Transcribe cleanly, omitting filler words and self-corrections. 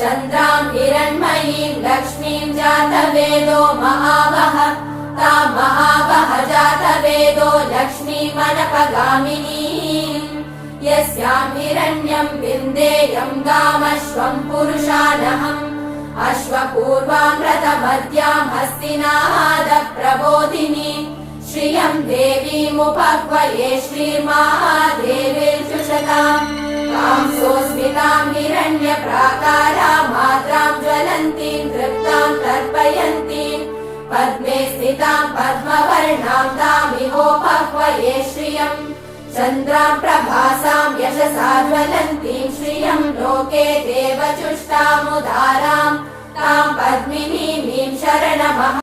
चन्द्रां हिरण्मयीं लक्ष्मीं जातवेदो महावः तां महावः जातवेदो लक्ष्मीमनपगामिनीम् यस्यां हिरण्यं विन्देयं गामश्वं पुरुषानहम् अश्वपूर्वां रथमद्यां हस्तिनादप्रबोधिनी श्रियं देवीमुपह्वये श्रीर्महादेवीर्जुषताम् कांसोऽस्मितां हिरण्यप्राकारां मात्रां ज्वलन्तीं तृप्तां तर्पयन्तीं पद्मे स्थितां पद्मवर्णां तामिहोपह्वये श्रियम् चन्द्रां प्रभासां यशसा ज्वलन्तीं श्रियं लोके देवचुष्टामुदारां तां पद्मिनीमीं शरणमहम्